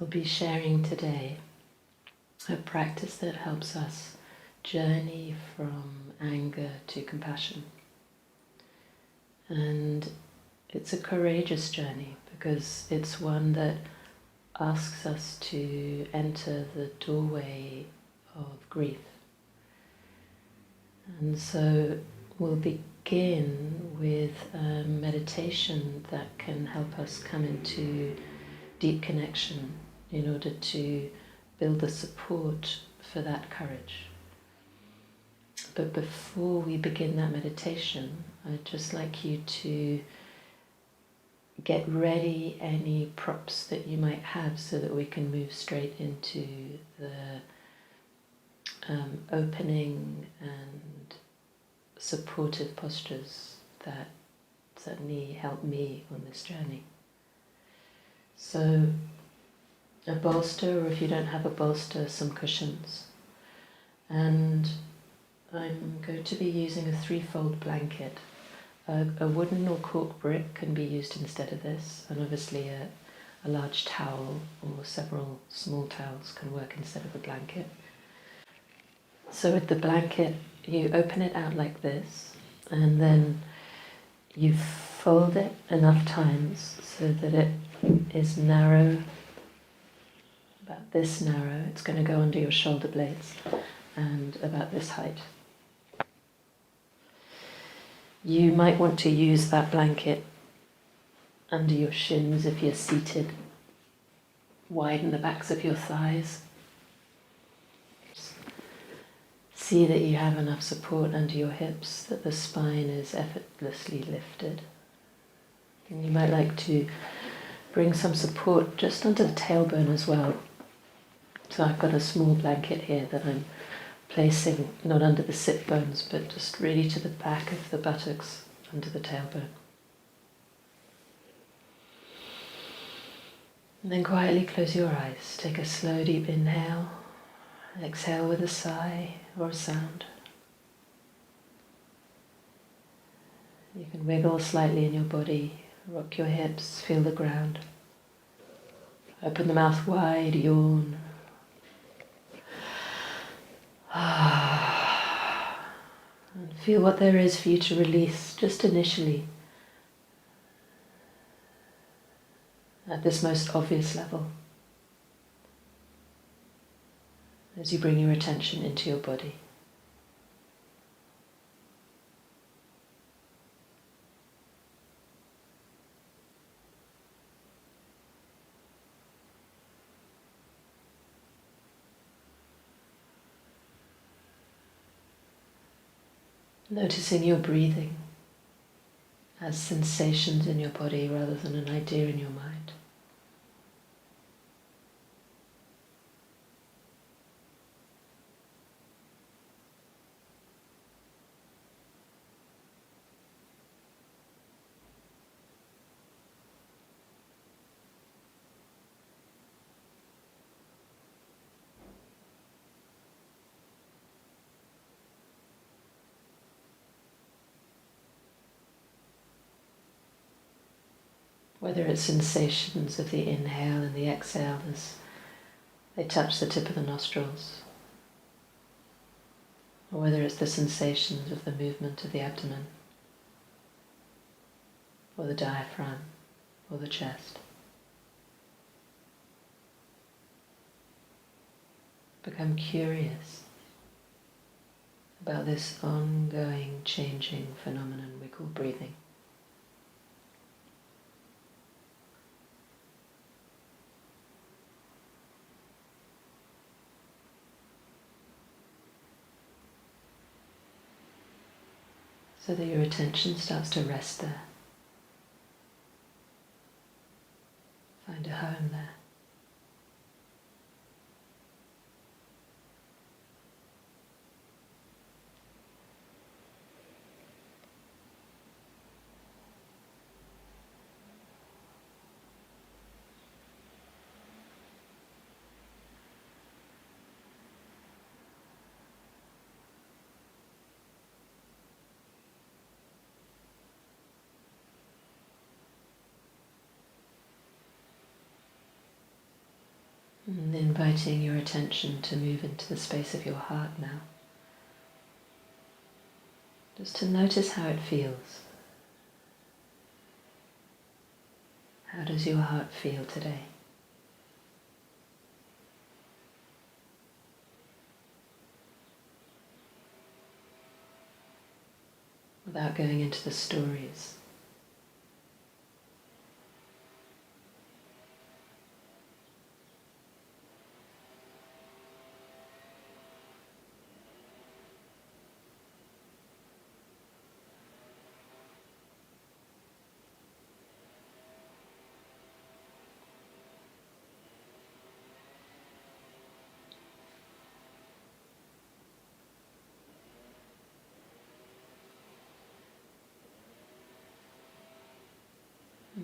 I'll be sharing today a practice that helps us journey from anger to compassion. And it's a courageous journey because it's one that asks us to enter the doorway of grief. And so we'll begin with a meditation that can help us come into deep connection in order to build the support for that courage. But before we begin that meditation, I'd just like you to get ready any props that you might have so that we can move straight into the opening and supportive postures that certainly help me on this journey. So a bolster, or if you don't have a bolster, some cushions. And I'm going to be using a threefold blanket. A wooden or cork brick can be used instead of this, and obviously a large towel or several small towels can work instead of a blanket. So with the blanket, you open it out like this, and then you fold it enough times so that it is narrow, about this narrow. It's going to go under your shoulder blades and about this height. You might want to use that blanket under your shins if you're seated. Widen the backs of your thighs. See that you have enough support under your hips, that the spine is effortlessly lifted. And you might like to bring some support just under the tailbone as well. So I've got a small blanket here that I'm placing not under the sit bones, but just really to the back of the buttocks, under the tailbone. And then quietly close your eyes. Take a slow, deep inhale. Exhale with a sigh or a sound. You can wiggle slightly in your body, rock your hips, feel the ground. Open the mouth wide, yawn. And feel what there is for you to release just initially at this most obvious level as you bring your attention into your body. Noticing your breathing as sensations in your body rather than an idea in your mind. Whether it's sensations of the inhale and the exhale as they touch the tip of the nostrils, or whether it's the sensations of the movement of the abdomen, or the diaphragm, or the chest. Become curious about this ongoing, changing phenomenon we call breathing. So that your attention starts to rest there. Find a home there. And inviting your attention to move into the space of your heart now. Just to notice how it feels. How does your heart feel today? Without going into the stories.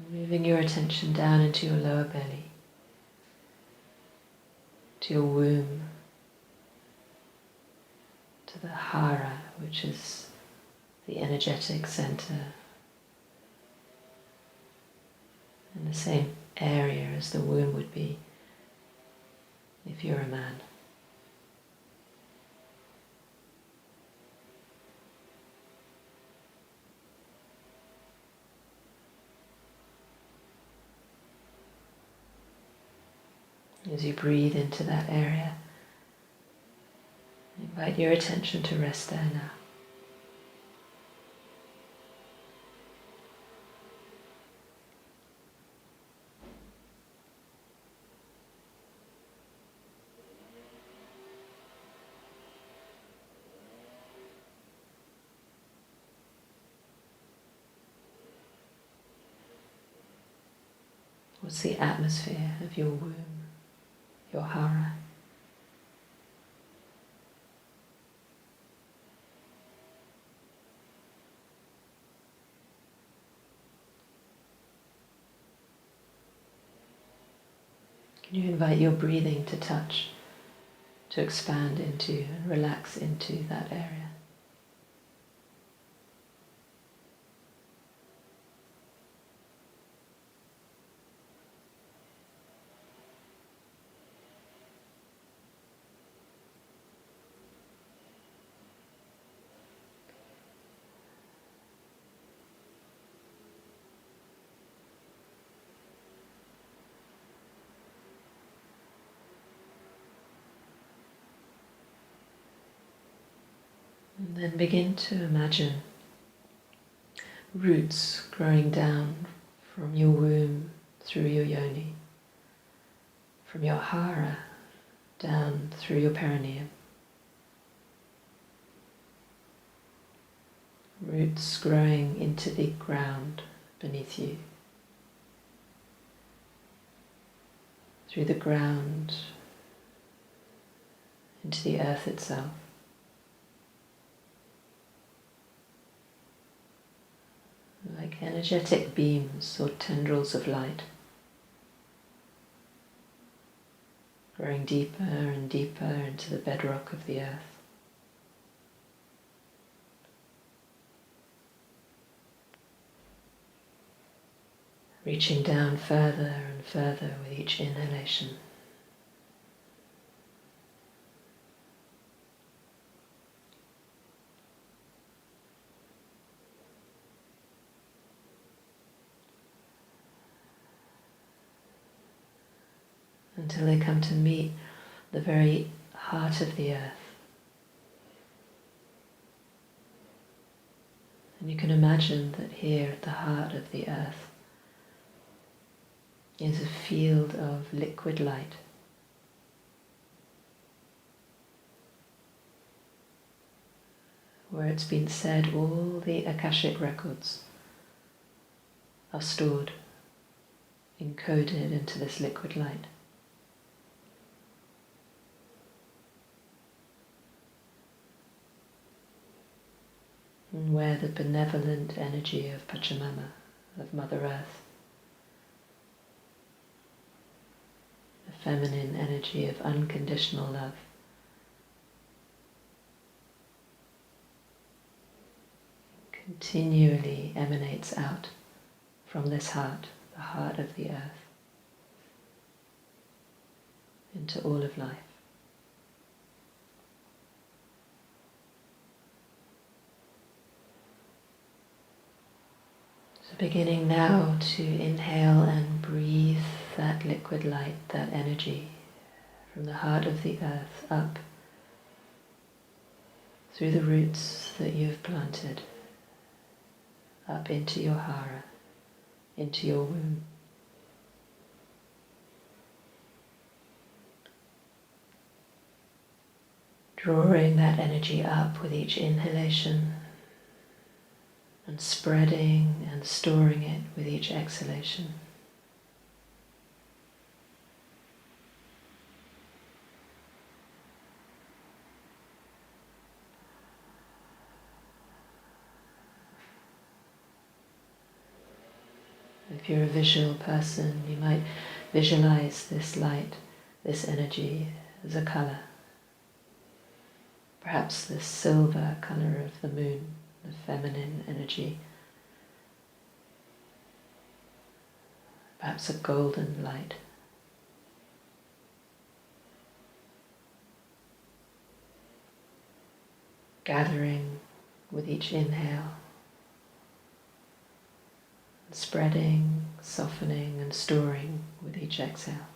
Moving your attention down into your lower belly, to your womb, to the hara, which is the energetic center, in the same area as the womb would be if you're a man. As you breathe into that area, invite your attention to rest there now. What's the atmosphere of your womb, your hara? Can you invite your breathing to touch, to expand into and relax into that area? And then begin to imagine roots growing down from your womb through your yoni, from your hara down through your perineum. Roots growing into the ground beneath you, through the ground into the earth itself. Like energetic beams or tendrils of light, growing deeper and deeper into the bedrock of the earth. Reaching down further and further with each inhalation. Until they come to meet the very heart of the earth. And you can imagine that here at the heart of the earth is a field of liquid light. Where it's been said all the Akashic records are stored, encoded into this liquid light. And where the benevolent energy of Pachamama, of Mother Earth, the feminine energy of unconditional love, continually emanates out from this heart, the heart of the earth, into all of life. So beginning now to inhale and breathe that liquid light, that energy from the heart of the earth up through the roots that you've planted, up into your hara, into your womb. Drawing that energy up with each inhalation and spreading and storing it with each exhalation. If you're a visual person, you might visualize this light, this energy as a color. Perhaps the silver color of the moon, the feminine energy. Perhaps a golden light. Gathering with each inhale, spreading, softening and storing with each exhale.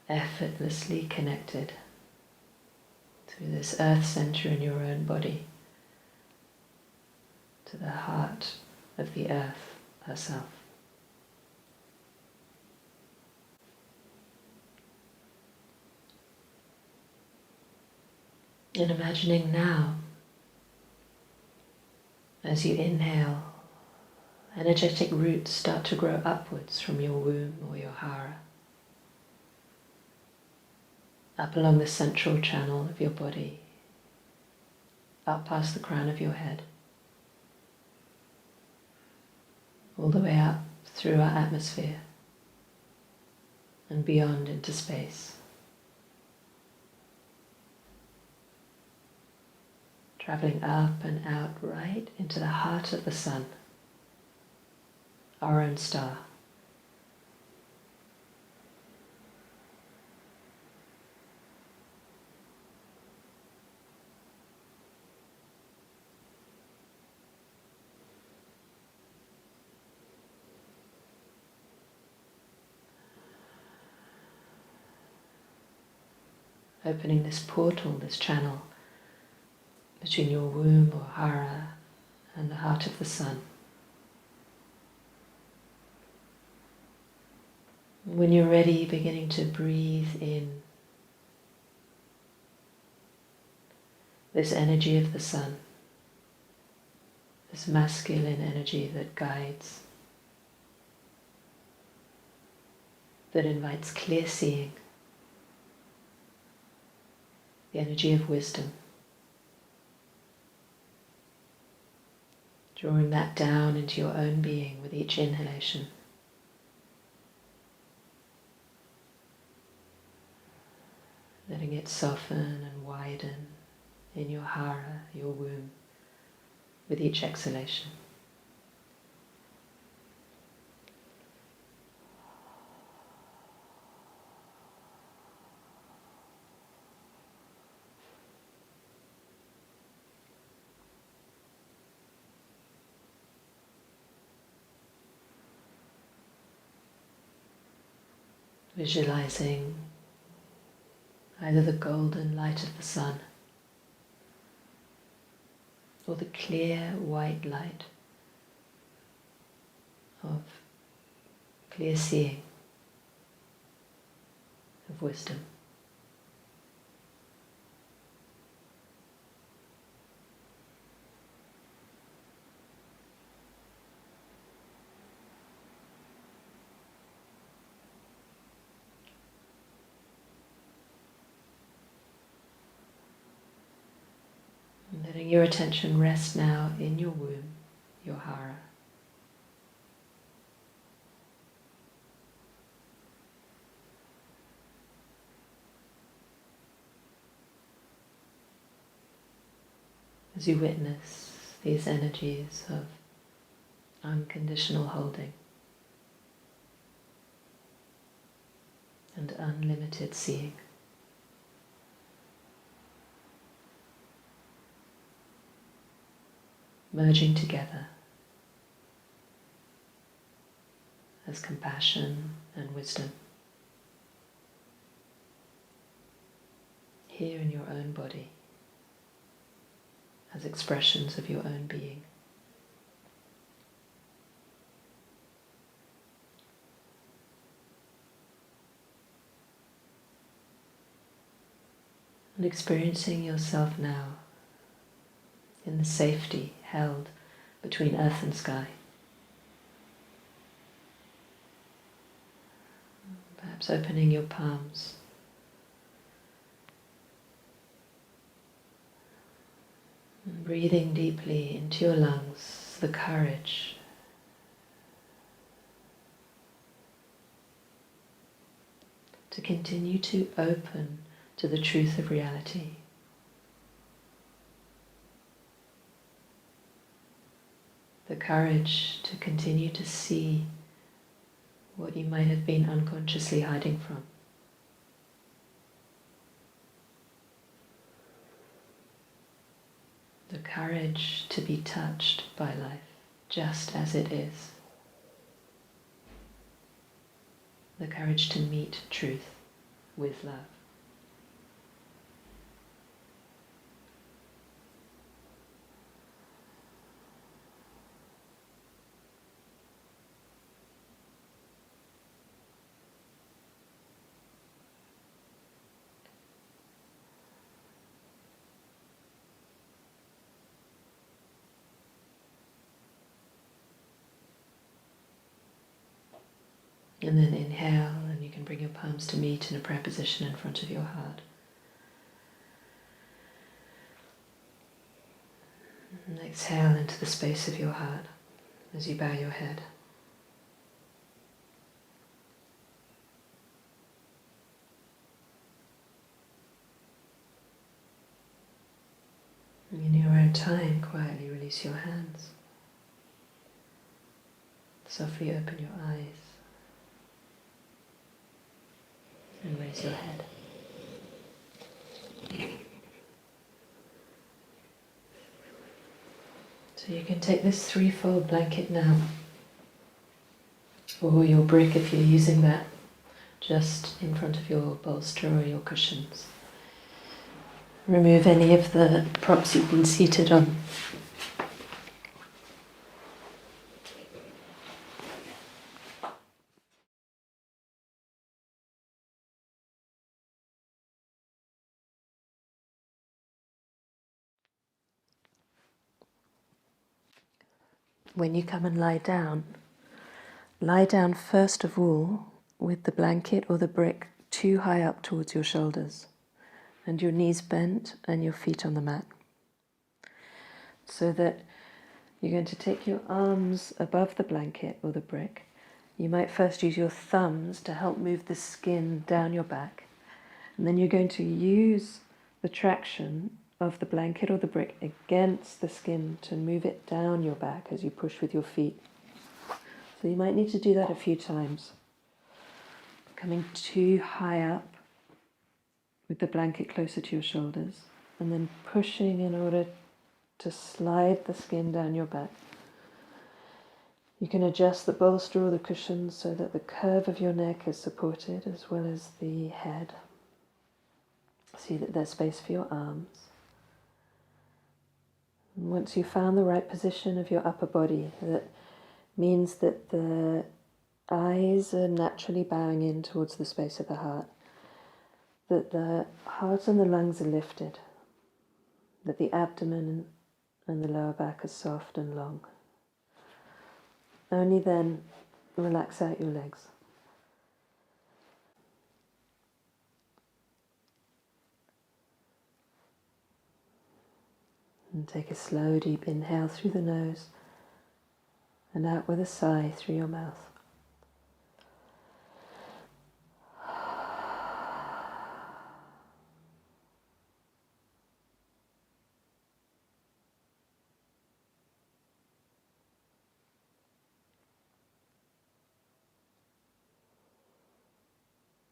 Effortlessly connected through this earth center in your own body to the heart of the earth herself. And imagining now, as you inhale, energetic roots start to grow upwards from your womb or your hara, up along the central channel of your body, up past the crown of your head, all the way up through our atmosphere and beyond into space. Traveling up and out right into the heart of the sun, our own star. Opening this portal, this channel between your womb or hara and the heart of the sun. When you're ready, beginning to breathe in this energy of the sun, this masculine energy that guides, that invites clear seeing, the energy of wisdom. Drawing that down into your own being with each inhalation. Letting it soften and widen in your hara, your womb, with each exhalation. Visualizing either the golden light of the sun or the clear white light of clear seeing, of wisdom. Letting your attention rest now in your womb, your hara. As you witness the these energies of unconditional holding and unlimited seeing. Merging together as compassion and wisdom here in your own body, as expressions of your own being. And experiencing yourself now in the safety held between earth and sky. Perhaps opening your palms. And breathing deeply into your lungs, the courage to continue to open to the truth of reality. The courage to continue to see what you might have been unconsciously hiding from. The courage to be touched by life just as it is. The courage to meet truth with love. And then inhale, and you can bring your palms to meet in a prayer position in front of your heart. And exhale into the space of your heart as you bow your head. And in your own time, quietly release your hands. Softly open your eyes. And raise your head. So you can take this threefold blanket now, or your brick if you're using that, just in front of your bolster or your cushions. Remove any of the props you've been seated on. When you come and lie down first of all with the blanket or the brick too high up towards your shoulders and your knees bent and your feet on the mat. So that you're going to take your arms above the blanket or the brick. You might first use your thumbs to help move the skin down your back. And then you're going to use the traction of the blanket or the brick against the skin to move it down your back as you push with your feet. So you might need to do that a few times. Coming too high up with the blanket closer to your shoulders, and then pushing in order to slide the skin down your back. You can adjust the bolster or the cushions so that the curve of your neck is supported as well as the head. See that there's space for your arms. And once you've found the right position of your upper body, that means that the eyes are naturally bowing in towards the space of the heart, that the heart and the lungs are lifted, that the abdomen and the lower back are soft and long. Only then relax out your legs. And take a slow, deep inhale through the nose and out with a sigh through your mouth.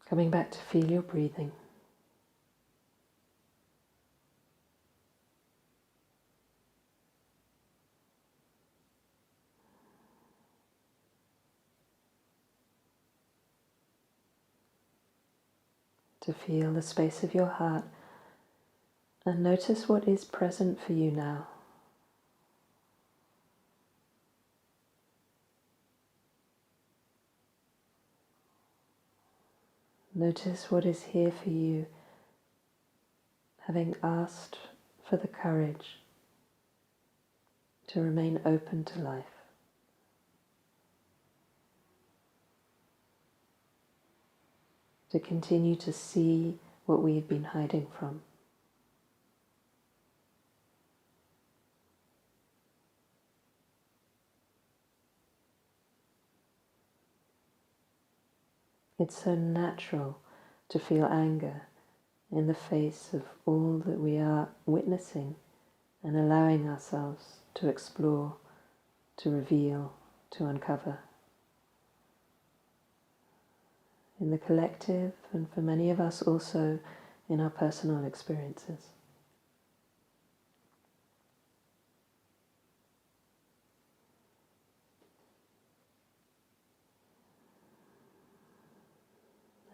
Coming back to feel your breathing. To feel the space of your heart and notice what is present for you now. Notice what is here for you, having asked for the courage to remain open to life. To continue to see what we've been hiding from. It's so natural to feel anger in the face of all that we are witnessing and allowing ourselves to explore, to reveal, to uncover. In the collective, and for many of us also in our personal experiences.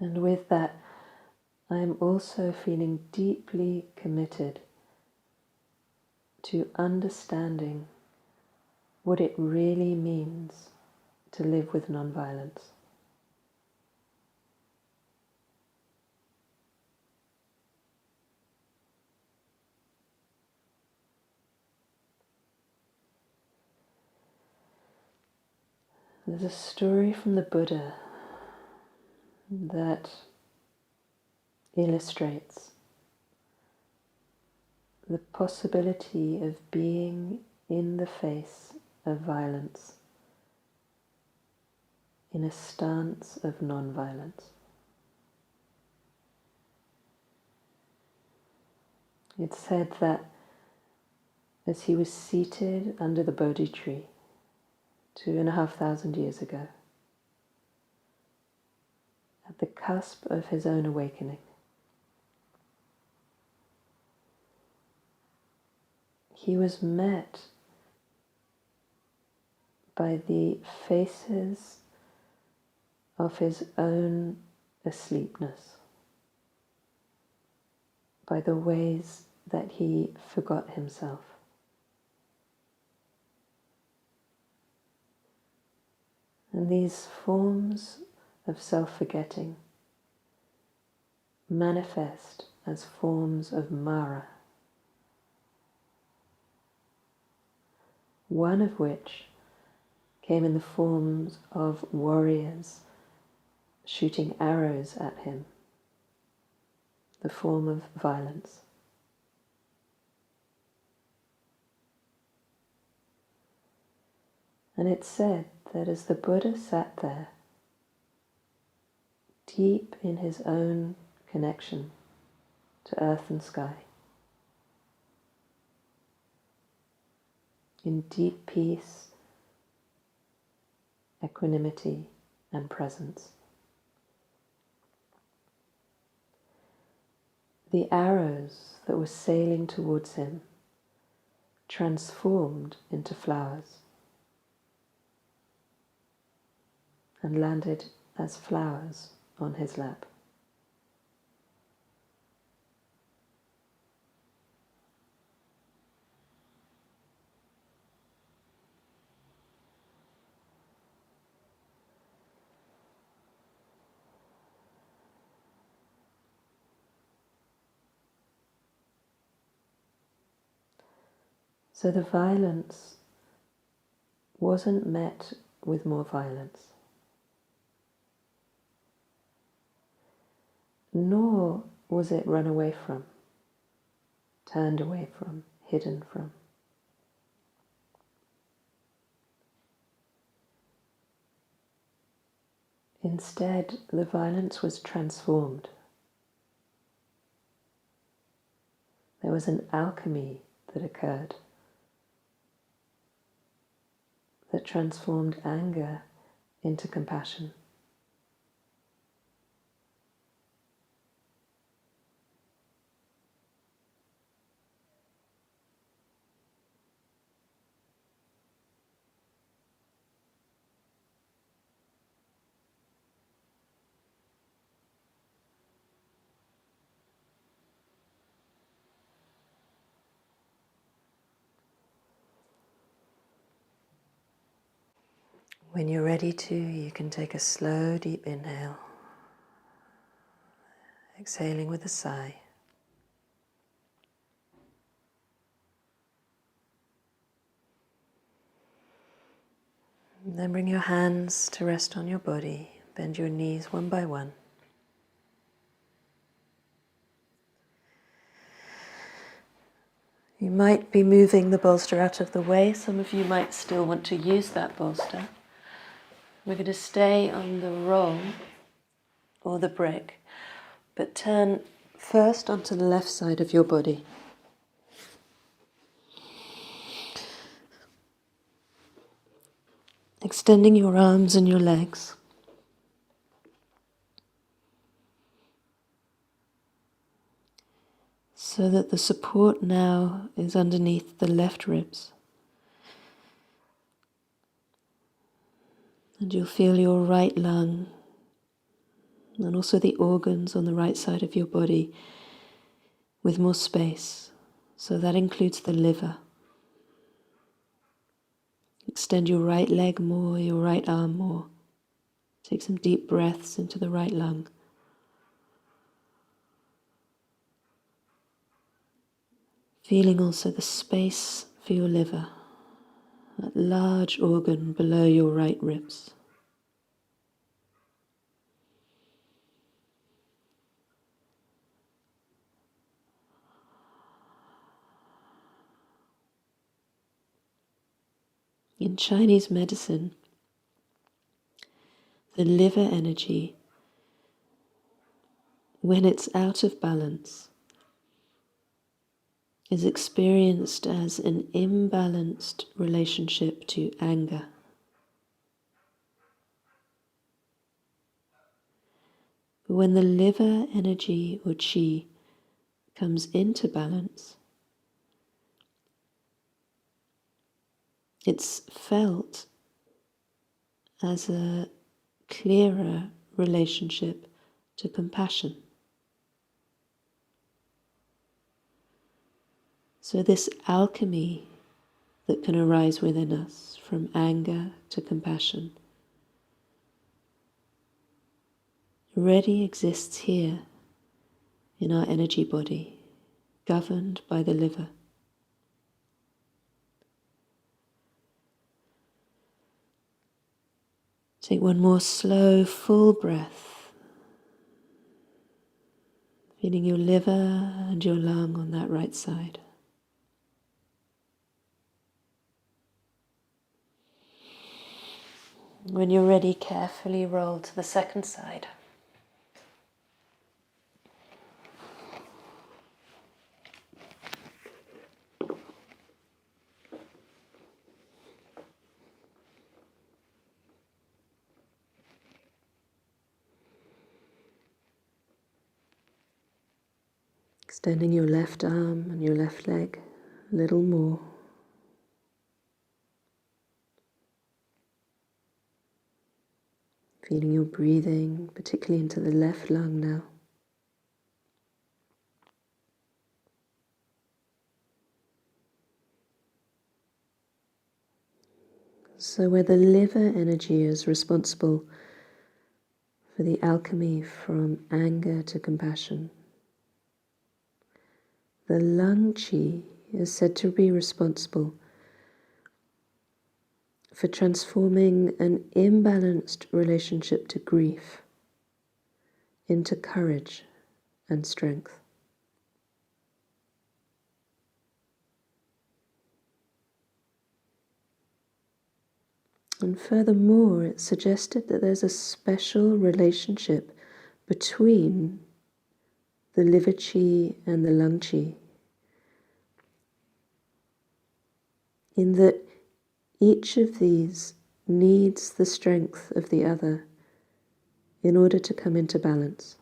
And with that, I am also feeling deeply committed to understanding what it really means to live with nonviolence. There's a story from the Buddha that illustrates the possibility of being in the face of violence in a stance of non-violence. It's said that as he was seated under the Bodhi tree 2,500 years ago, at the cusp of his own awakening, he was met by the faces of his own asleepness, by the ways that he forgot himself. And these forms of self-forgetting manifest as forms of Mara, one of which came in the forms of warriors shooting arrows at him, the form of violence. And it's said that as the Buddha sat there, deep in his own connection to earth and sky, in deep peace, equanimity, and presence, the arrows that were sailing towards him transformed into flowers and landed as flowers on his lap. So the violence wasn't met with more violence, nor was it run away from, turned away from, hidden from. Instead, the violence was transformed. There was an alchemy that occurred that transformed anger into compassion, When you're ready to, you can take a slow, deep inhale, exhaling with a sigh. And then bring your hands to rest on your body. Bend your knees one by one. You might be moving the bolster out of the way. Some of you might still want to use that bolster. We're going to stay on the roll or the brick, but turn first onto the left side of your body. Extending your arms and your legs. So that the support now is underneath the left ribs. And you'll feel your right lung and also the organs on the right side of your body with more space. So that includes the liver. Extend your right leg more, your right arm more. Take some deep breaths into the right lung. Feeling also the space for your liver, that large organ below your right ribs. In Chinese medicine, the liver energy, when it's out of balance, is experienced as an imbalanced relationship to anger. But when the liver energy or qi comes into balance, it's felt as a clearer relationship to compassion. So this alchemy that can arise within us from anger to compassion already exists here in our energy body, governed by the liver. Take one more slow, full breath, feeling your liver and your lung on that right side. When you're ready, carefully roll to the second side. Extending your left arm and your left leg a little more. Feeling your breathing, particularly into the left lung now. So where the liver energy is responsible for the alchemy from anger to compassion, the lung qi is said to be responsible for transforming an imbalanced relationship to grief into courage and strength. And furthermore, it's suggested that there's a special relationship between the liver qi and the lung qi, in that each of these needs the strength of the other in order to come into balance.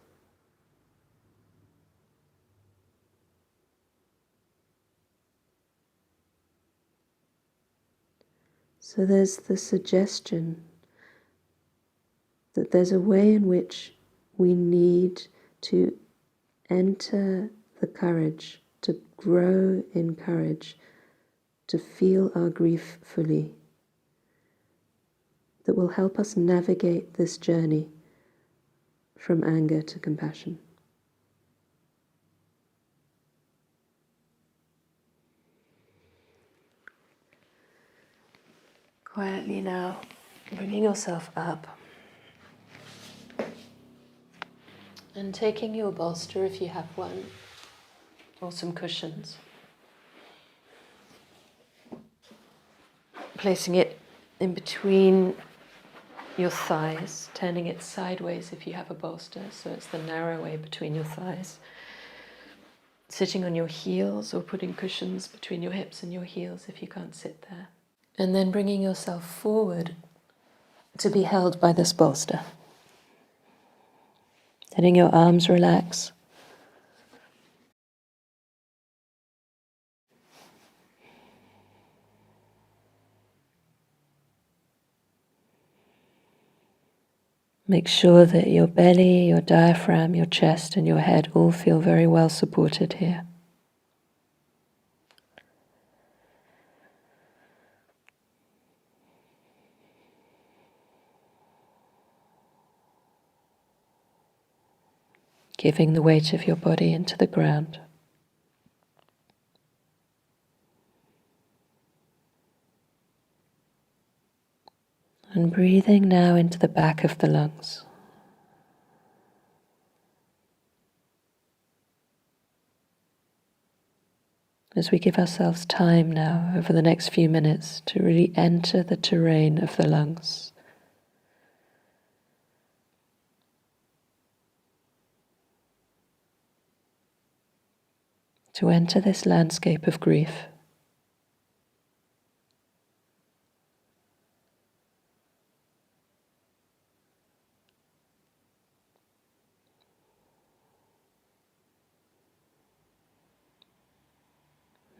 So there's the suggestion that there's a way in which we need to enter the courage, to grow in courage, to feel our grief fully. that will help us navigate this journey from anger to compassion. Quietly now, bringing yourself up and taking your bolster if you have one, or some cushions. Placing it in between your thighs, turning it sideways if you have a bolster, so it's the narrow way between your thighs. Sitting on your heels or putting cushions between your hips and your heels if you can't sit there. And then bringing yourself forward to be held by this bolster. Letting your arms relax. Make sure that your belly, your diaphragm, your chest and your head all feel very well supported here. Giving the weight of your body into the ground. And breathing now into the back of the lungs. As we give ourselves time now over the next few minutes to really enter the terrain of the lungs. To enter this landscape of grief.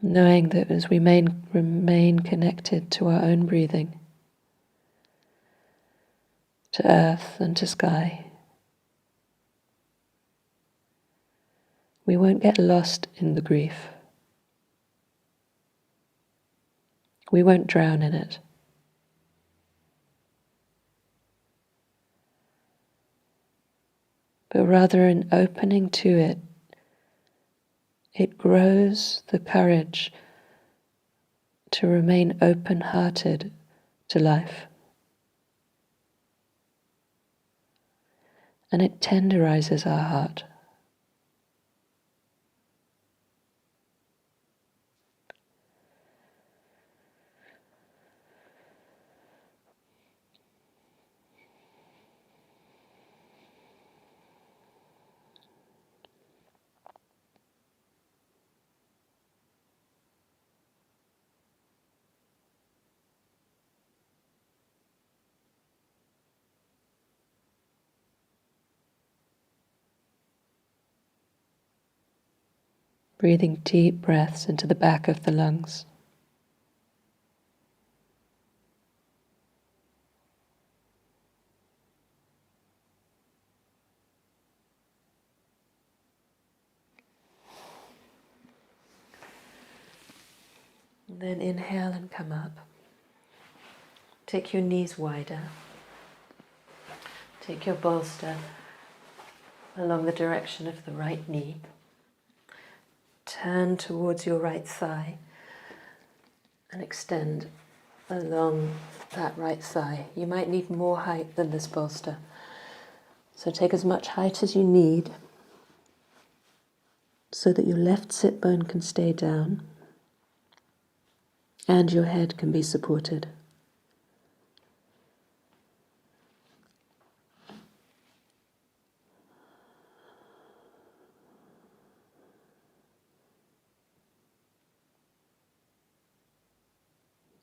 Knowing that as we remain connected to our own breathing, to earth and to sky, we won't get lost in the grief. We won't drown in it. But rather in opening to it, it grows the courage to remain open-hearted to life. And it tenderizes our heart. Breathing deep breaths into the back of the lungs. And then inhale and come up. Take your knees wider. Take your bolster along the direction of the right knee. Turn towards your right thigh and extend along that right thigh. You might need more height than this bolster. So take as much height as you need so that your left sit bone can stay down and your head can be supported.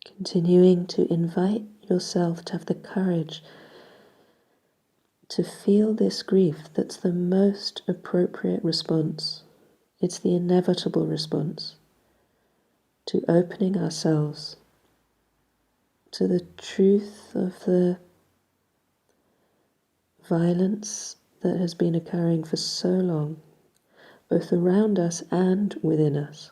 Continuing to invite yourself to have the courage to feel this grief that's the most appropriate response. It's the inevitable response to opening ourselves to the truth of the violence that has been occurring for so long, both around us and within us.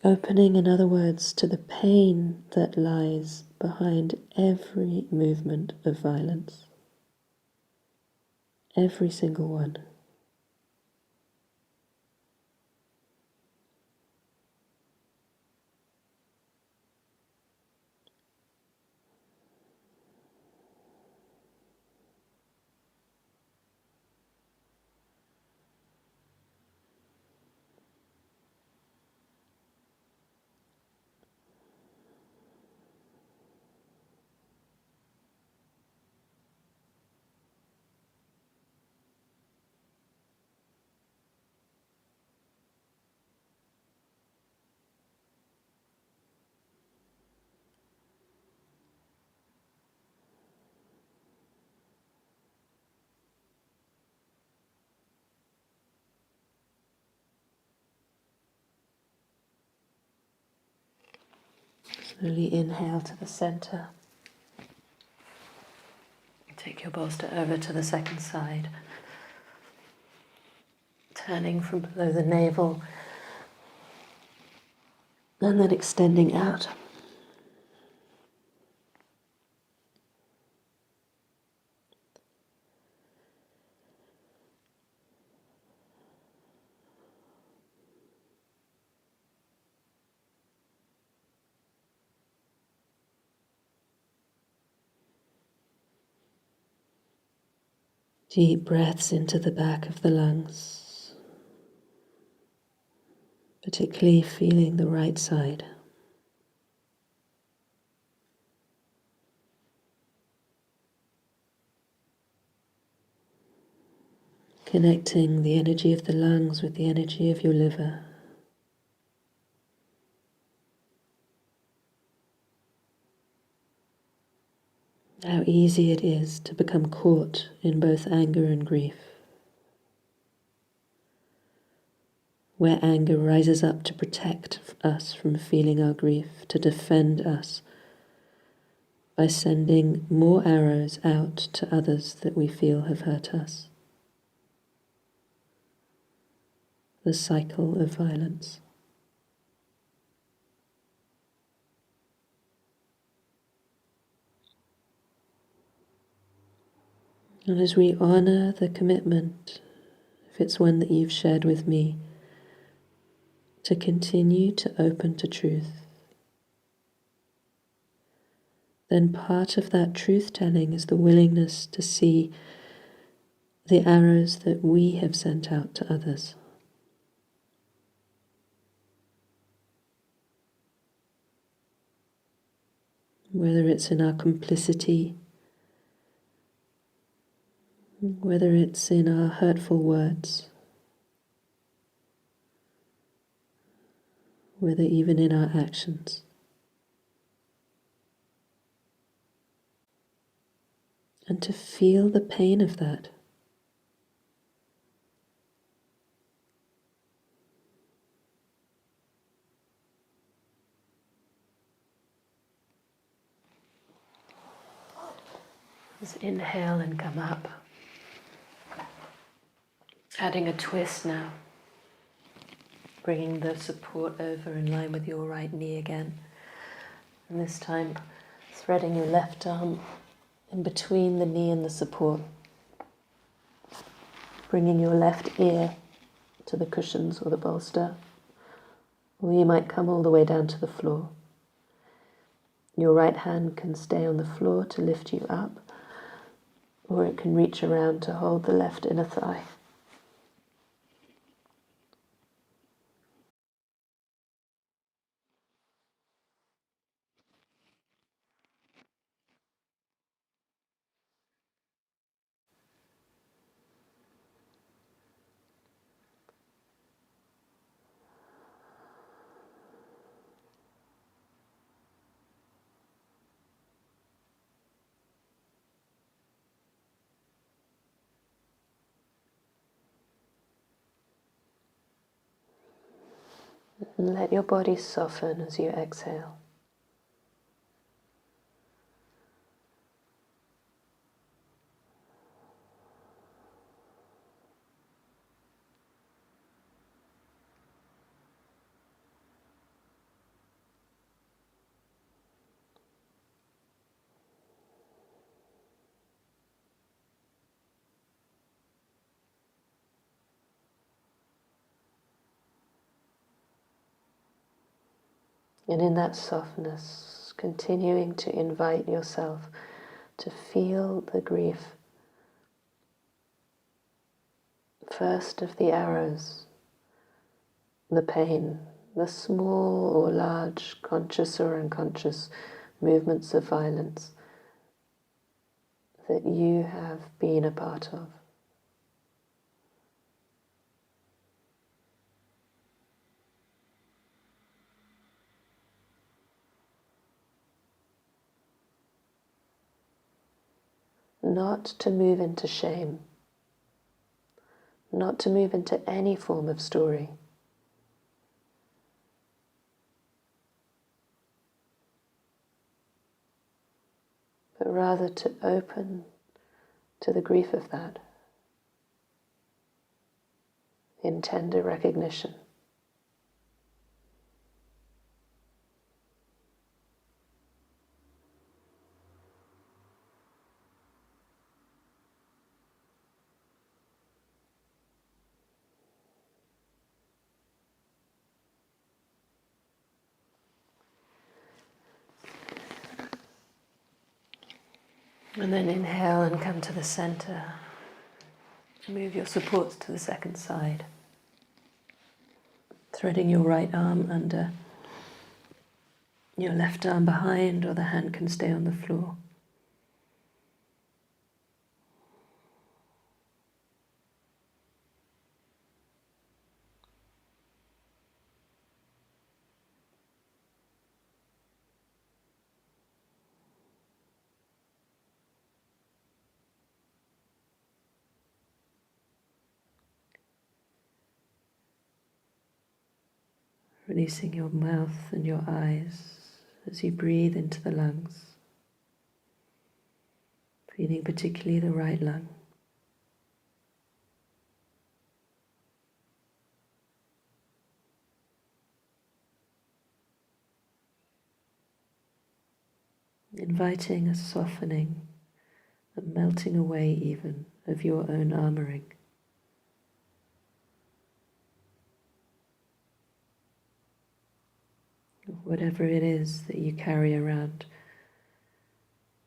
Opening, in other words, to the pain that lies behind every movement of violence. Every single one. Slowly inhale to the center. Take your bolster over to the second side. Turning from below the navel and then extending out. Deep breaths into the back of the lungs, particularly feeling the right side. Connecting the energy of the lungs with the energy of your liver. How easy it is to become caught in both anger and grief. Where anger rises up to protect us from feeling our grief, to defend us by sending more arrows out to others that we feel have hurt us. The cycle of violence. And as we honor the commitment, if it's one that you've shared with me, to continue to open to truth, then part of that truth-telling is the willingness to see the arrows that we have sent out to others. Whether it's in our complicity, whether it's in our hurtful words, whether even in our actions. And to feel the pain of that. Just inhale and come up. Adding a twist now. Bringing the support over in line with your right knee again. And this time, threading your left arm in between the knee and the support. Bringing your left ear to the cushions or the bolster. Or you might come all the way down to the floor. Your right hand can stay on the floor to lift you up, or it can reach around to hold the left inner thigh. And let your body soften as you exhale. And in that softness, continuing to invite yourself to feel the grief, first of the arrows, the pain, the small or large, conscious or unconscious movements of violence that you have been a part of. Not to move into shame, not to move into any form of story, but rather to open to the grief of that in tender recognition. And then inhale and come to the center. Move your supports to the second side. Threading your right arm under your left arm behind, or the hand can stay on the floor. Releasing your mouth and your eyes as you breathe into the lungs, feeling particularly the right lung. Inviting a softening, a melting away even of your own armoring. Whatever it is that you carry around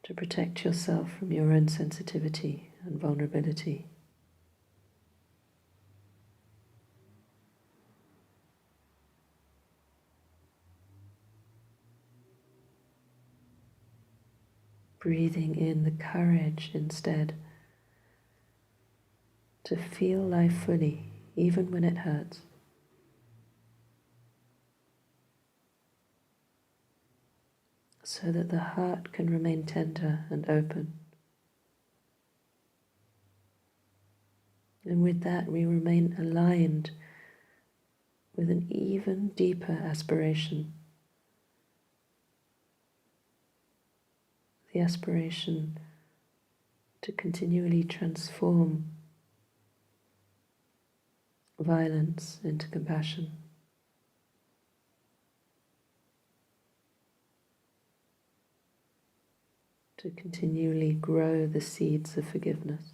to protect yourself from your own sensitivity and vulnerability. Breathing in the courage instead to feel life fully, even when it hurts. So that the heart can remain tender and open. And with that, we remain aligned with an even deeper aspiration. The aspiration to continually transform violence into compassion. To continually grow the seeds of forgiveness.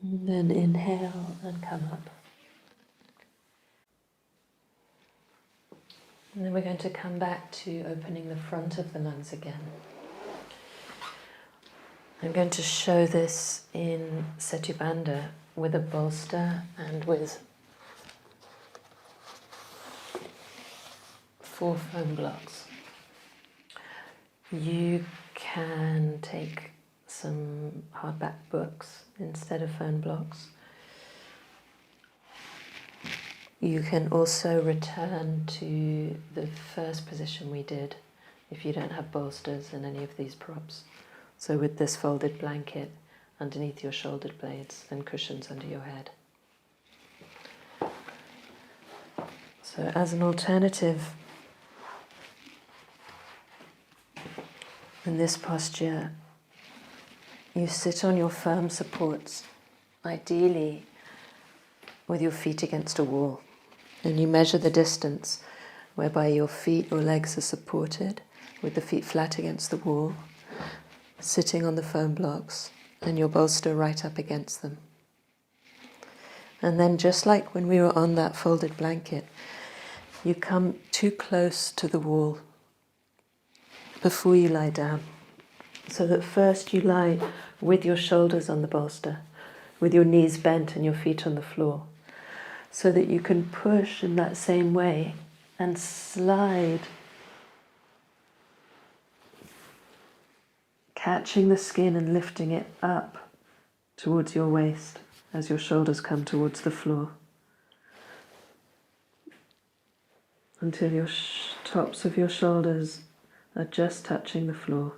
And then inhale and come up. And then we're going to come back to opening the front of the lungs again. I'm going to show this in Setubandha with a bolster and with 4 foam blocks. You can take some hardback books instead of foam blocks. You can also return to the first position we did if you don't have bolsters and any of these props. So with this folded blanket underneath your shoulder blades and cushions under your head. So as an alternative, in this posture, You sit on your firm supports, ideally with your feet against a wall, and you measure the distance whereby your feet or legs are supported with the feet flat against the wall, sitting on the firm blocks, and your bolster right up against them. And then, just like when we were on that folded blanket, you come too close to the wall before you lie down. So that first you lie with your shoulders on the bolster, with your knees bent and your feet on the floor, so that you can push in that same way and slide, catching the skin and lifting it up towards your waist as your shoulders come towards the floor, until your tops of your shoulders are just touching the floor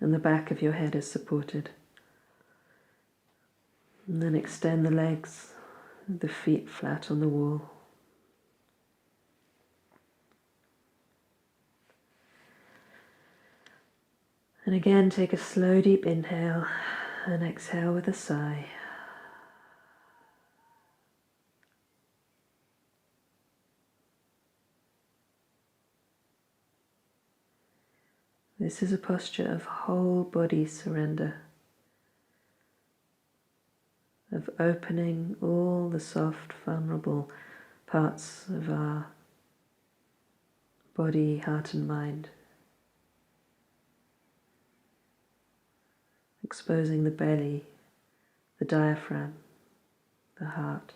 and the back of your head is supported. And then extend the legs, the feet flat on the wall. And again, take a slow, deep inhale and exhale with a sigh. This is a posture of whole body surrender, of opening all the soft, vulnerable parts of our body, heart and mind, exposing the belly, the diaphragm, the heart.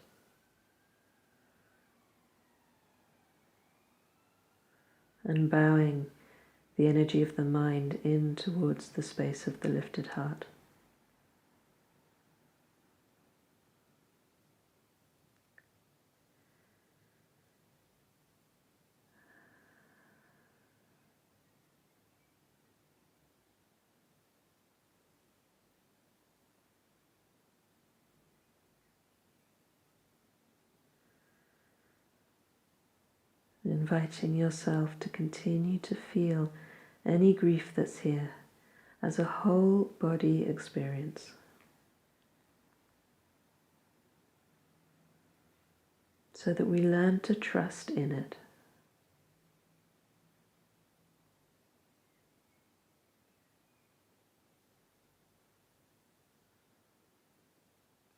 And bowing the energy of the mind in towards the space of the lifted heart. Inviting yourself to continue to feel any grief that's here as a whole body experience. So that we learn to trust in it.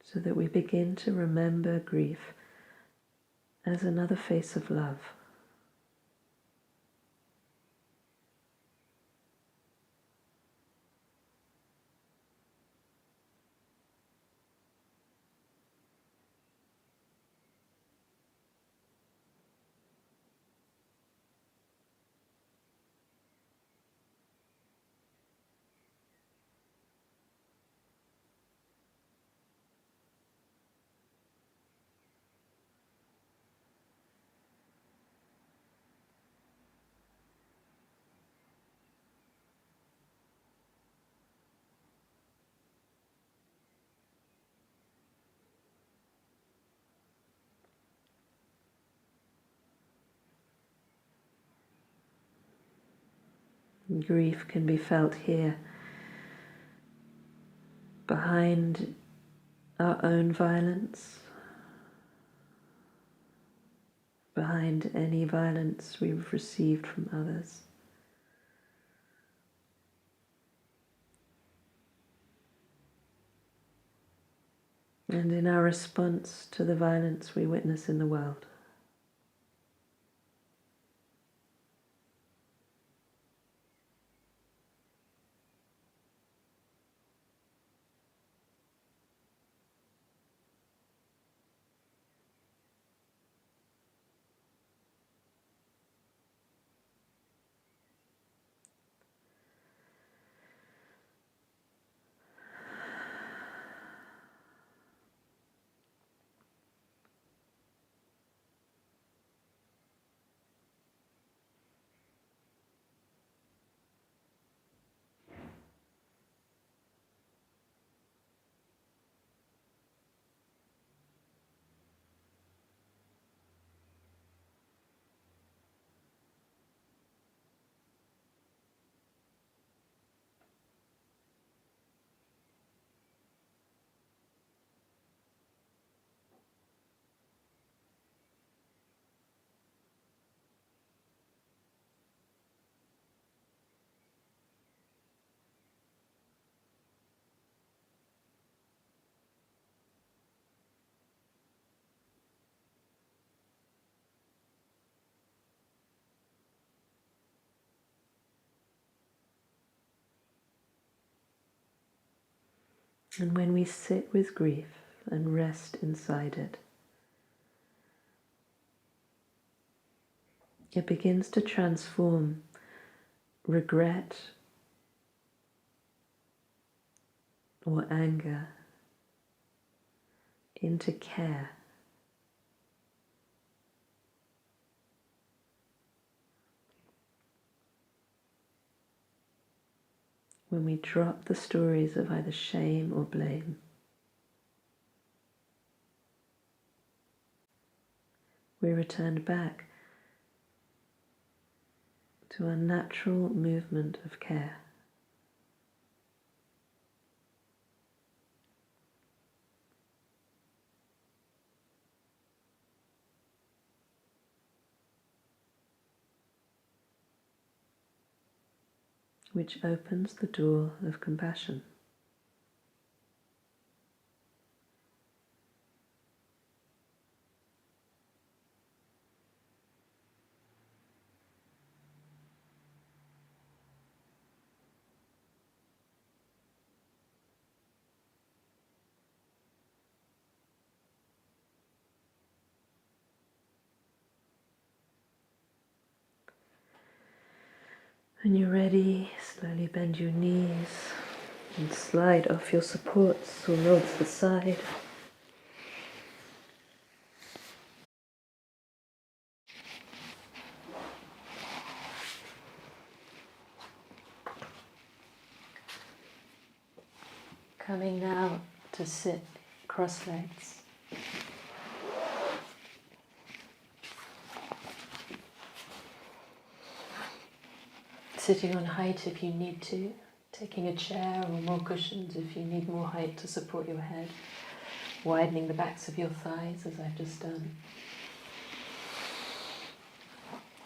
So that we begin to remember grief as another face of love. And grief can be felt here, behind our own violence, behind any violence we've received from others. And in our response to the violence we witness in the world. And when we sit with grief and rest inside it, it begins to transform regret or anger into care. When we drop the stories of either shame or blame, we return back to our natural movement of care. Which opens the door of compassion. When you're ready, slowly bend your knees and slide off your supports or roll to the side. Coming now to sit cross-legs. Sitting on height if you need to, taking a chair or more cushions if you need more height to support your head, widening the backs of your thighs as I've just done.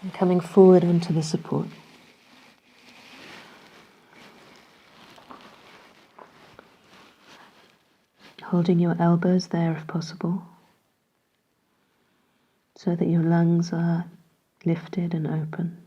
And coming forward onto the support. Holding your elbows there if possible, so that your lungs are lifted and open.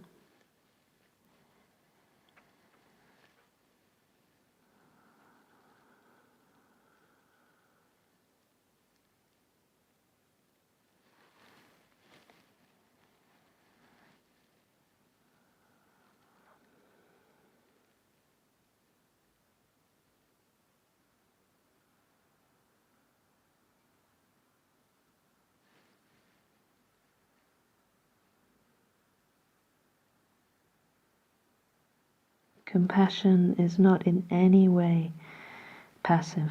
Compassion is not in any way passive.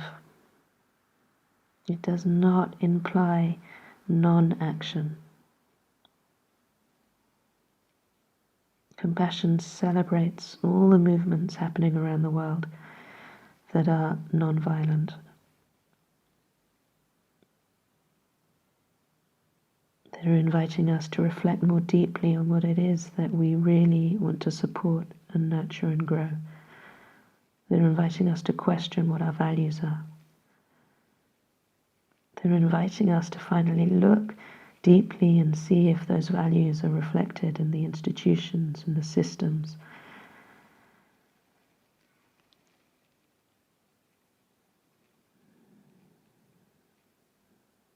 It does not imply non-action. Compassion celebrates all the movements happening around the world that are non-violent. They're inviting us to reflect more deeply on what it is that we really want to support and nurture and grow. They're inviting us to question what our values are. They're inviting us to finally look deeply and see if those values are reflected in the institutions and the systems.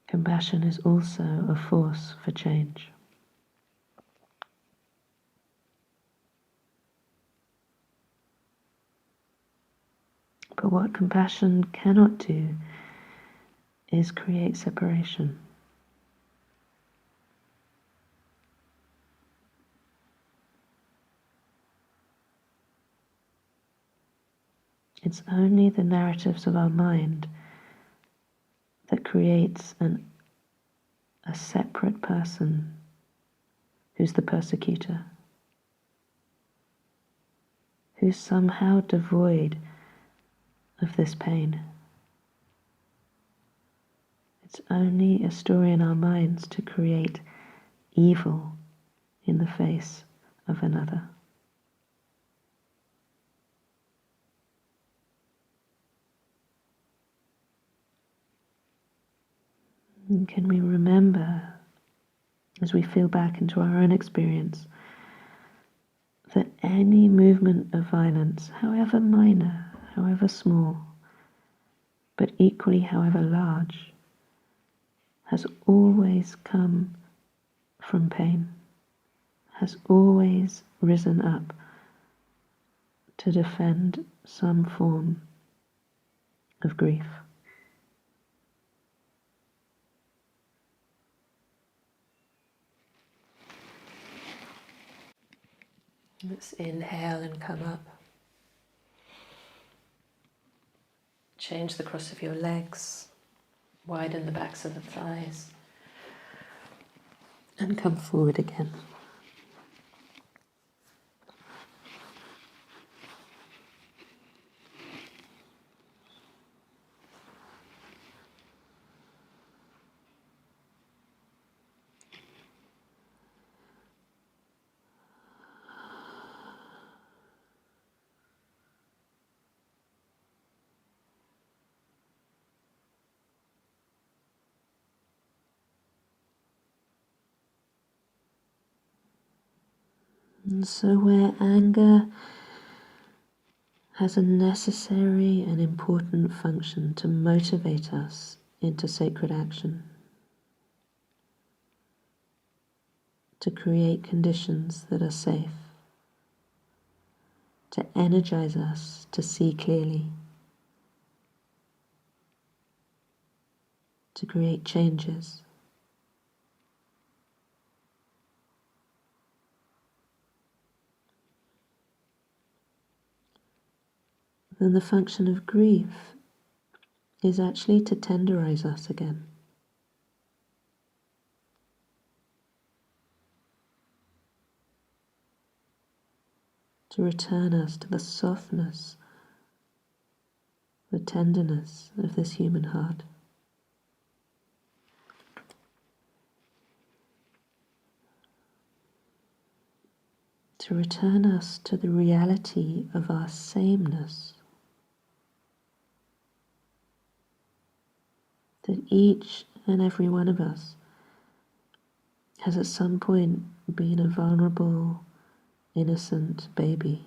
Compassion is also a force for change. But what compassion cannot do is create separation. It's only the narratives of our mind that creates a separate person who's the persecutor, who's somehow devoid of this pain. It's only a story in our minds to create evil in the face of another. And can we remember, as we feel back into our own experience, that any movement of violence, however minor, however small, but equally, however large, has always come from pain, has always risen up to defend some form of grief. Let's inhale and come up. Change the cross of your legs, widen the backs of the thighs, and come forward again. And so where anger has a necessary and important function to motivate us into sacred action, to create conditions that are safe, to energize us to see clearly, to create changes. Then the function of grief is actually to tenderize us again. To return us to the softness, the tenderness of this human heart. To return us to the reality of our sameness. That each and every one of us has at some point been a vulnerable, innocent baby.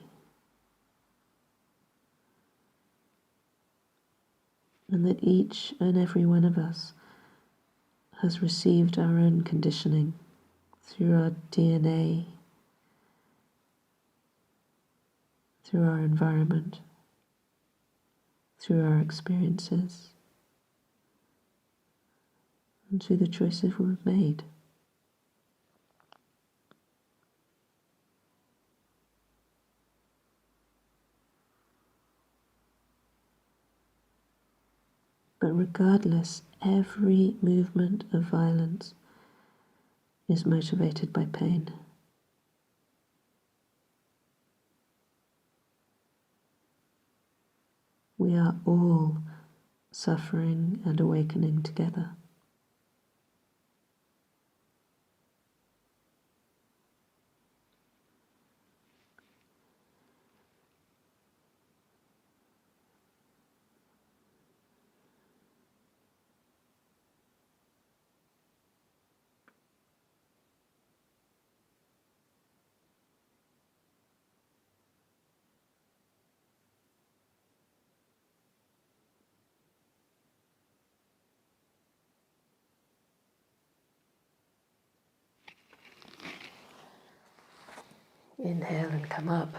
And that each and every one of us has received our own conditioning through our DNA, through our environment, through our experiences, and through the choices we've made. But regardless, every movement of violence is motivated by pain. We are all suffering and awakening together. Inhale and come up.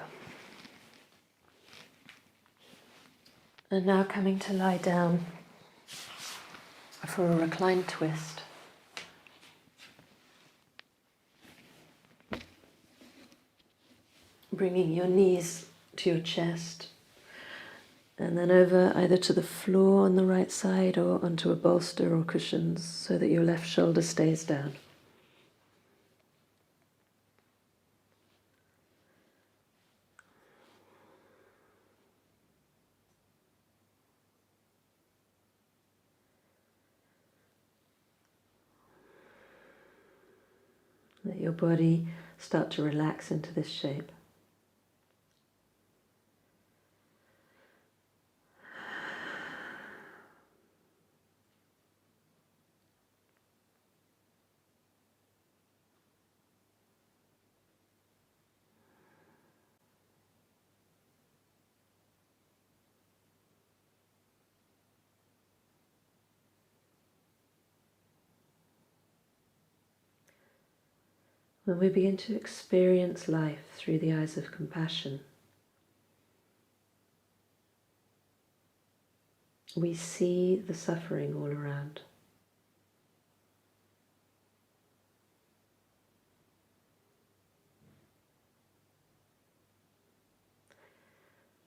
And now coming to lie down for a reclined twist. Bringing your knees to your chest and then over either to the floor on the right side or onto a bolster or cushions so that your left shoulder stays down. Let your body start to relax into this shape. When we begin to experience life through the eyes of compassion, we see the suffering all around.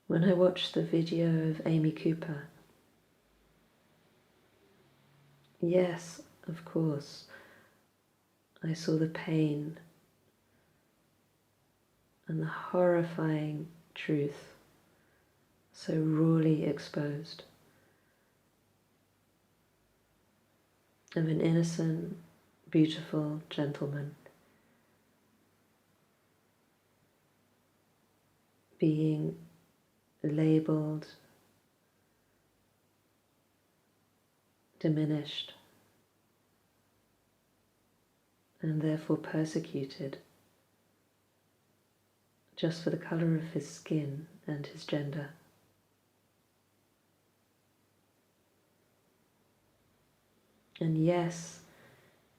When I watched the video of Amy Cooper, yes, of course, I saw the pain and the horrifying truth so rawly exposed of an innocent, beautiful gentleman being labeled, diminished, and therefore persecuted just for the colour of his skin and his gender. And yes,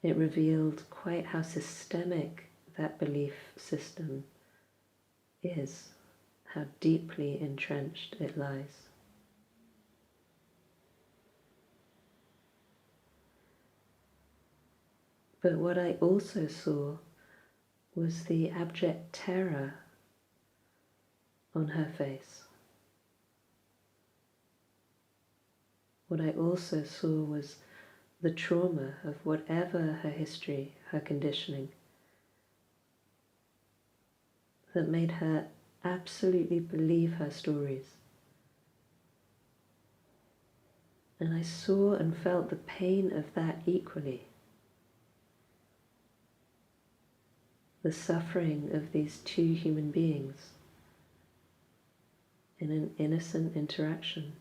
it revealed quite how systemic that belief system is, how deeply entrenched it lies. But what I also saw was the abject terror on her face. What I also saw was the trauma of whatever her history, her conditioning, that made her absolutely believe her stories. And I saw and felt the pain of that equally. The suffering of these two human beings in an innocent interaction.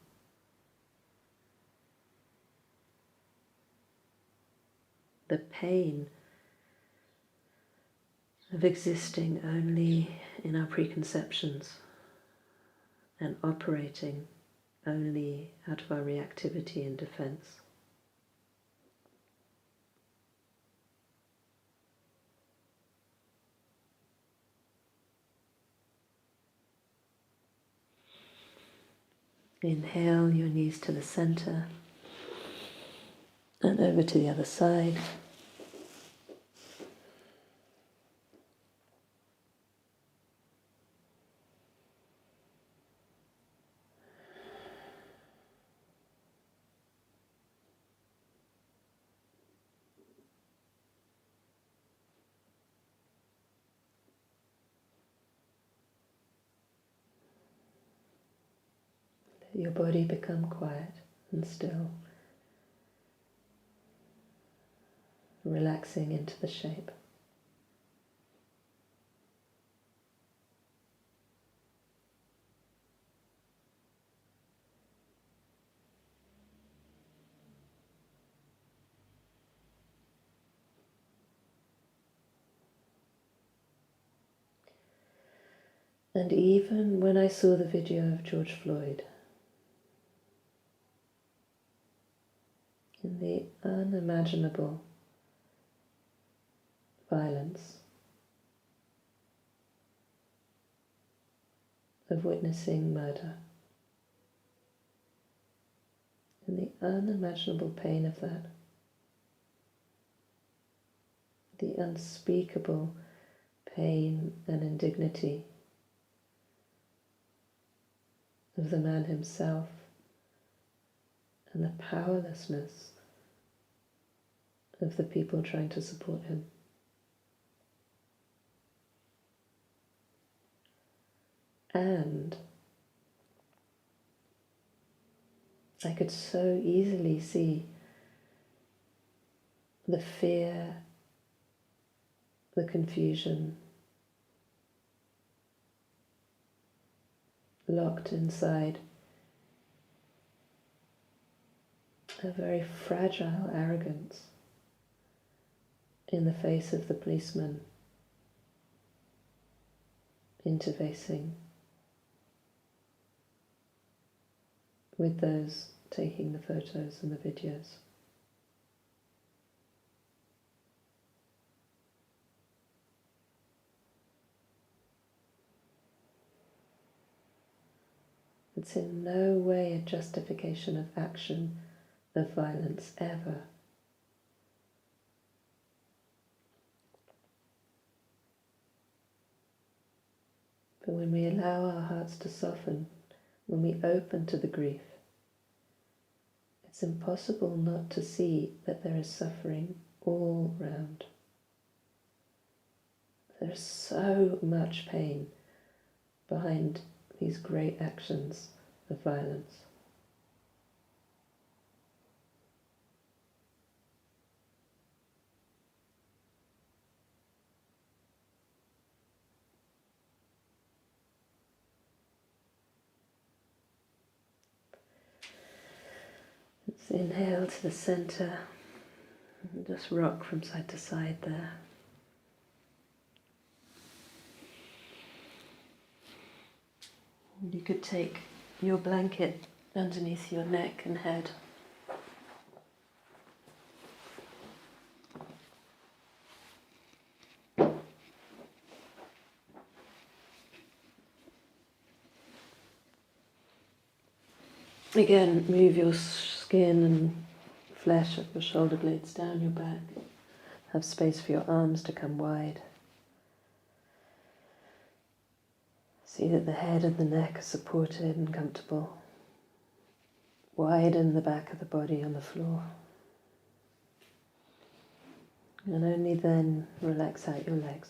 The pain of existing only in our preconceptions and operating only out of our reactivity and defense. Inhale your knees to the center and over to the other side. Let your body become quiet and still, relaxing into the shape. And even when I saw the video of George Floyd, in the unimaginable violence of witnessing murder, in the unimaginable pain of that, the unspeakable pain and indignity of the man himself, and the powerlessness of the people trying to support him. And I could so easily see the fear, the confusion, locked inside a very fragile arrogance in the face of the policeman interfacing with those taking the photos and the videos. It's in no way a justification of action, of violence, ever. But when we allow our hearts to soften, when we open to the grief, it's impossible not to see that there is suffering all round. There's so much pain behind these great actions of violence. Let's inhale to the center and just rock from side to side there. And you could take your blanket underneath your neck and head. Again, move your skin and flesh of your shoulder blades down your back. Have space for your arms to come wide. See that the head and the neck are supported and comfortable. Widen the back of the body on the floor. And only then relax out your legs.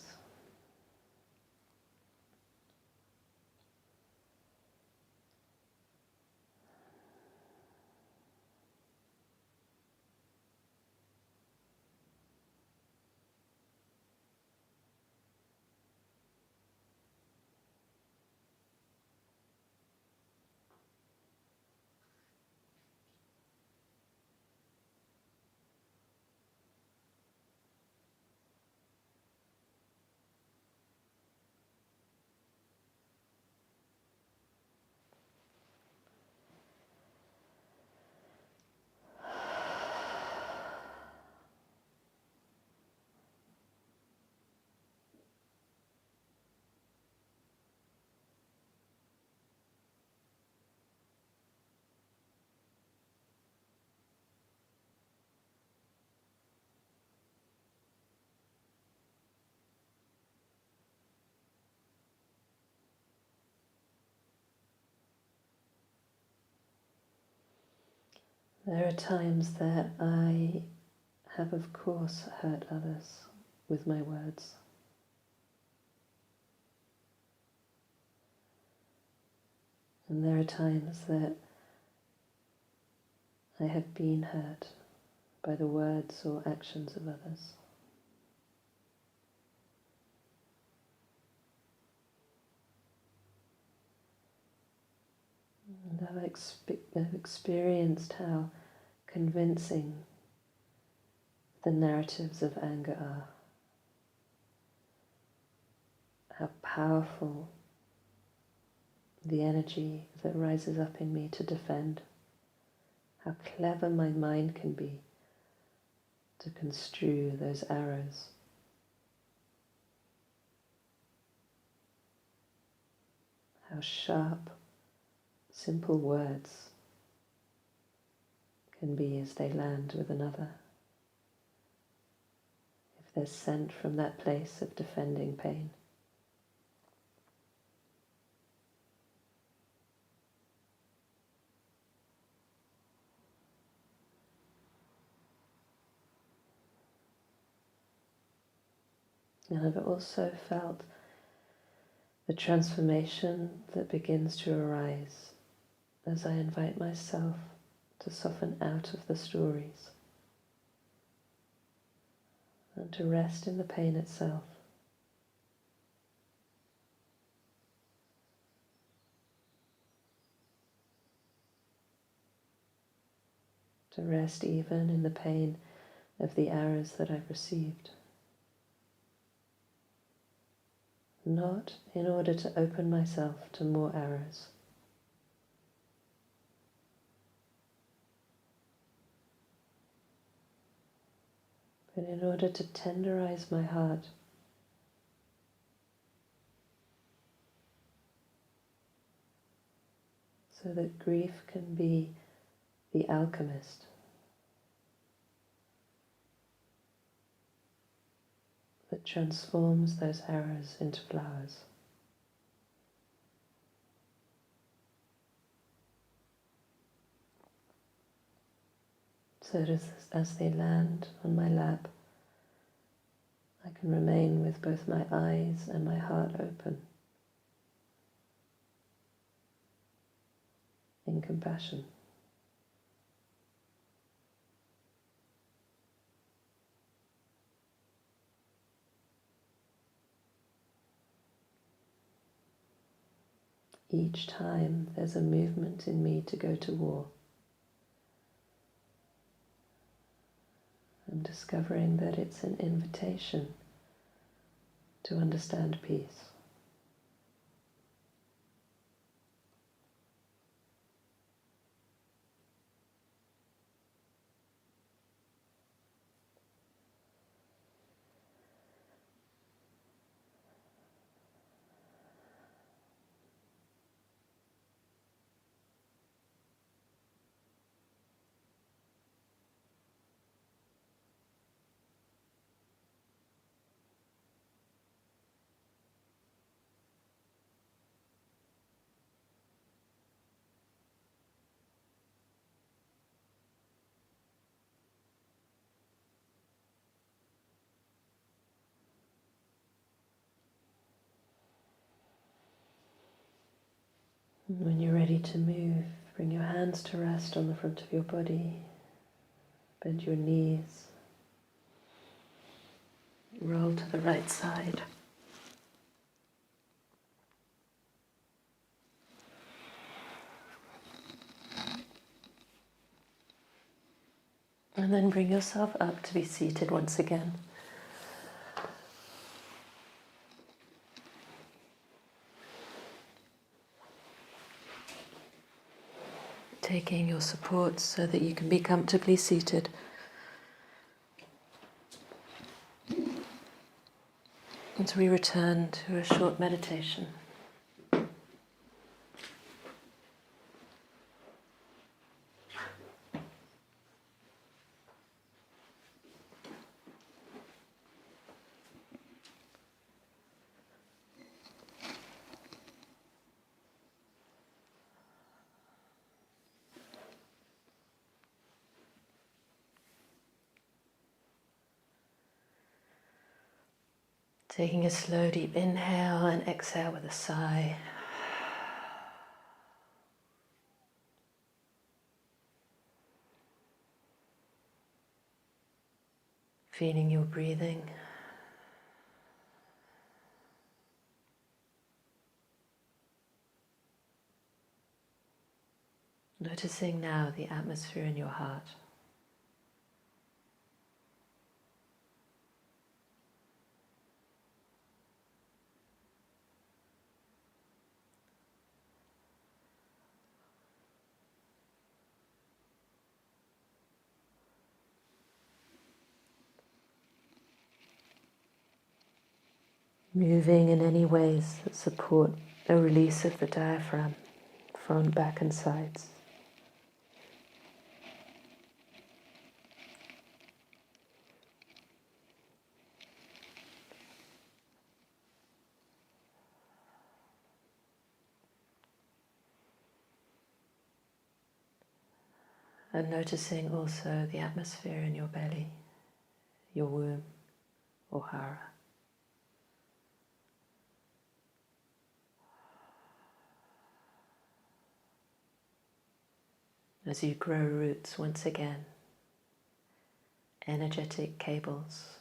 There are times that I have, of course, hurt others with my words. And there are times that I have been hurt by the words or actions of others. And I've experienced how convincing the narratives of anger are, how powerful the energy that rises up in me to defend, how clever my mind can be to construe those arrows. How sharp, simple words can be as they land with another, if they're sent from that place of defending pain. And I've also felt the transformation that begins to arise as I invite myself to soften out of the stories and to rest in the pain itself. To rest even in the pain of the arrows that I've received. Not in order to open myself to more arrows, but in order to tenderize my heart so that grief can be the alchemist that transforms those arrows into flowers. So that as they land on my lap, I can remain with both my eyes and my heart open in compassion. Each time there's a movement in me to go to war, I'm discovering that it's an invitation to understand peace. When you're ready to move, bring your hands to rest on the front of your body, bend your knees, roll to the right side. And then bring yourself up to be seated once again. Taking your support so that you can be comfortably seated. As we return to a short meditation. Taking a slow, deep inhale and exhale with a sigh. Feeling your breathing. Noticing now the atmosphere in your heart. Moving in any ways that support a release of the diaphragm, front, back and sides. And noticing also the atmosphere in your belly, your womb, or hara. As you grow roots once again, energetic cables,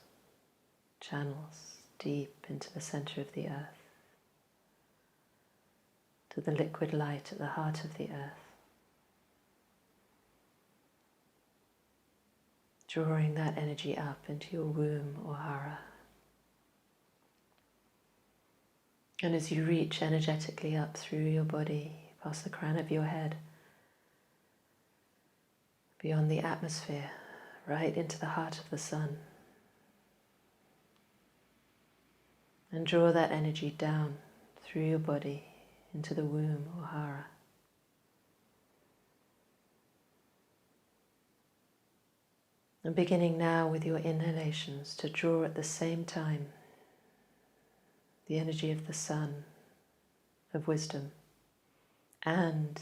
channels deep into the center of the earth, to the liquid light at the heart of the earth, drawing that energy up into your womb or hara. And as you reach energetically up through your body, past the crown of your head, beyond the atmosphere, right into the heart of the sun. And draw that energy down through your body into the womb or hara. And beginning now with your inhalations to draw at the same time the energy of the sun, of wisdom, and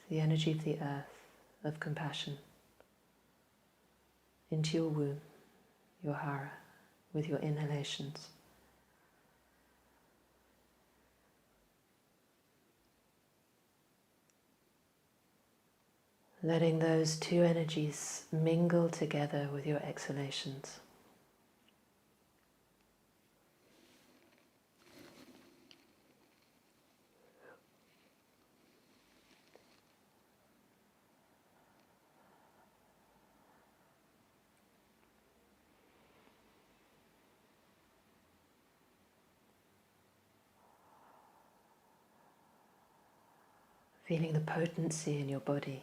the energy of the earth, of compassion, into your womb, your hara, with your inhalations. Letting those two energies mingle together with your exhalations. Feeling the potency in your body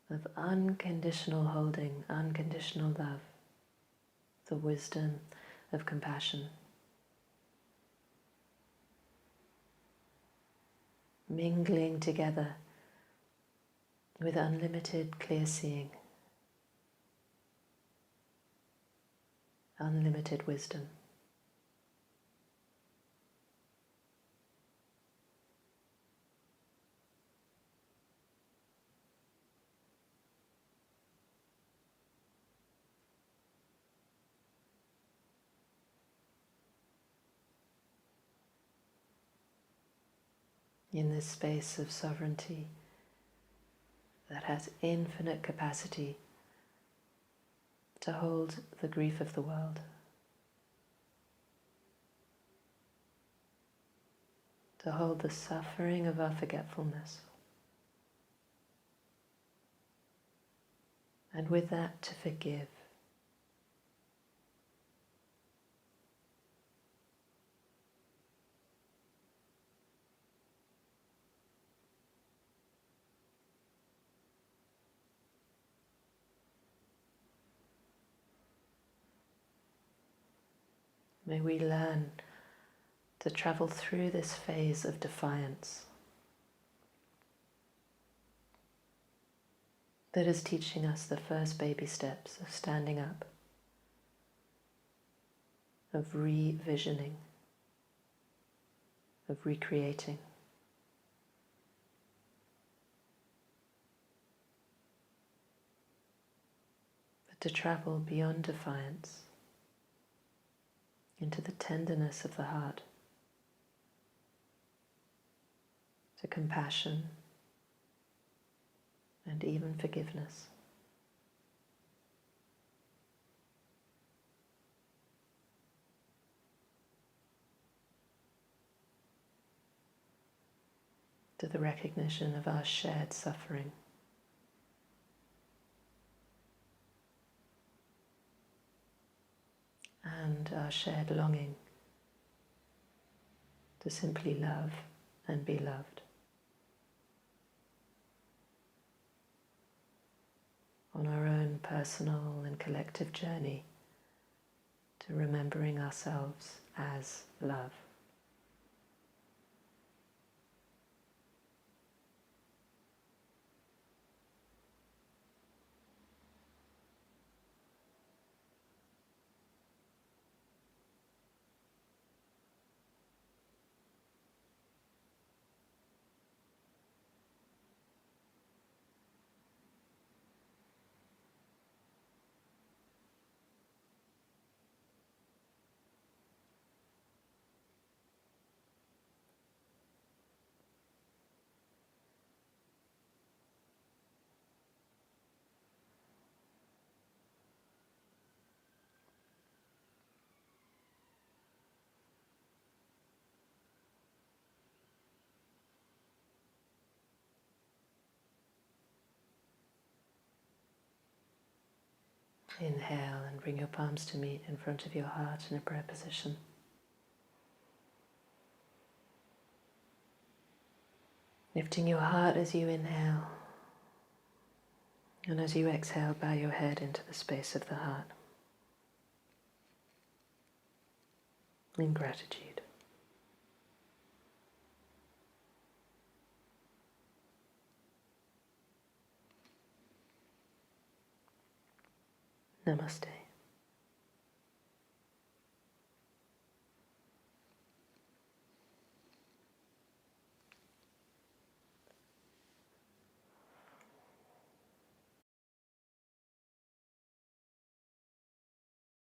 of unconditional holding, unconditional love, the wisdom of compassion, mingling together with unlimited clear seeing, unlimited wisdom. In this space of sovereignty that has infinite capacity to hold the grief of the world, to hold the suffering of our forgetfulness, and with that to forgive. May we learn to travel through this phase of defiance that is teaching us the first baby steps of standing up, of re-visioning, of recreating. But to travel beyond defiance into the tenderness of the heart, to compassion and even forgiveness. To the recognition of our shared suffering. And our shared longing to simply love and be loved. On our own personal and collective journey to remembering ourselves as love. Inhale and bring your palms to meet in front of your heart in a prayer position. Lifting your heart as you inhale, and as you exhale, bow your head into the space of the heart in gratitude. Namaste.